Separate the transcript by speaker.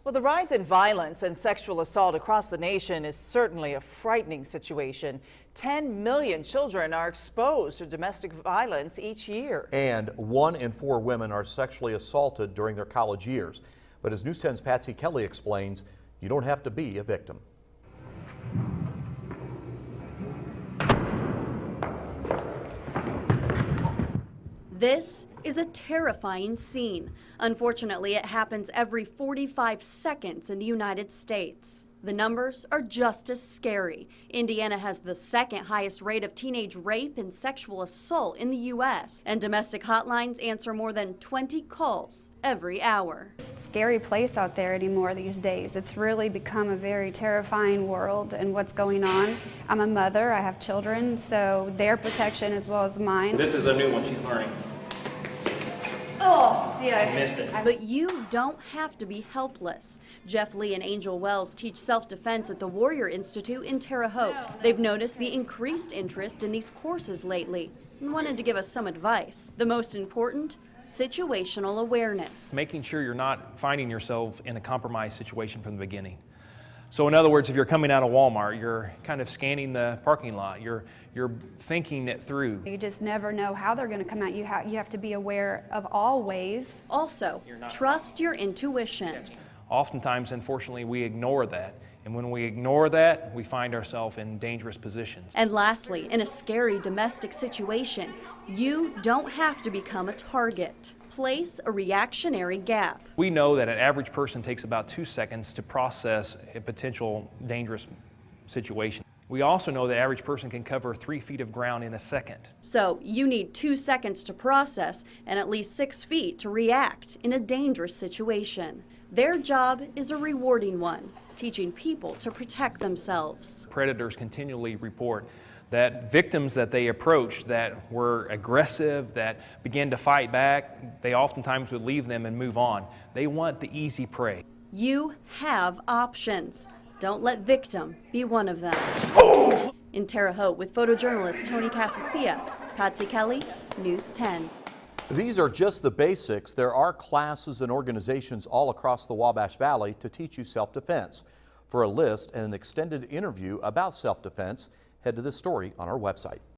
Speaker 1: Well, the rise in violence and sexual assault across the nation is certainly a frightening situation. 10 million children are exposed to domestic violence each year.
Speaker 2: And 1 in 4 women are sexually assaulted during their college years. But as News 10's Patsy Kelly explains, you don't have to be a victim.
Speaker 3: This is a terrifying scene. Unfortunately, it happens every 45 seconds in the United States. The numbers are just as scary. Indiana has the second highest rate of teenage rape and sexual assault in the U.S., and domestic hotlines answer more than 20 calls every hour.
Speaker 4: It's a scary place out there anymore these days. It's really become a very terrifying world and what's going on. I'm a mother, I have children, so their protection as well as mine.
Speaker 5: This is a new one she's learning.
Speaker 4: Oh, see, I
Speaker 5: missed it.
Speaker 3: But you don't have to be helpless. Jeff Lee and Angel Wells teach self-defense at the Warrior Institute in Terre Haute. They've noticed the increased interest in these courses lately and wanted to give us some advice. The most important, situational awareness.
Speaker 5: Making sure you're not finding yourself in a compromised situation from the beginning. So in other words, if you're coming out of Walmart, you're kind of scanning the parking lot, you're thinking it through.
Speaker 4: You just never know how they're going to come out. You have to be aware of all ways.
Speaker 3: Also, trust your intuition.
Speaker 5: Oftentimes, unfortunately, we ignore that. And when we ignore that, we find ourselves in dangerous positions.
Speaker 3: And lastly, in a scary domestic situation, you don't have to become a target. Place a reactionary gap.
Speaker 5: We know that an average person takes about 2 seconds to process a potential dangerous situation. We also know that the average person can cover 3 feet of ground in a second.
Speaker 3: So you need 2 seconds to process and at least 6 feet to react in a dangerous situation. Their job is a rewarding one, teaching people to protect themselves.
Speaker 5: Predators continually report that victims that they approached that were aggressive, that began to fight back, they oftentimes would leave them and move on. They want the easy prey.
Speaker 3: You have options. Don't let victim be one of them. In Terre Haute with photojournalist Tony Casasilla, Patsy Kelly, News 10.
Speaker 2: These are just the basics. There are classes and organizations all across the Wabash Valley to teach you self-defense. For a list and an extended interview about self-defense, head to this story on our website.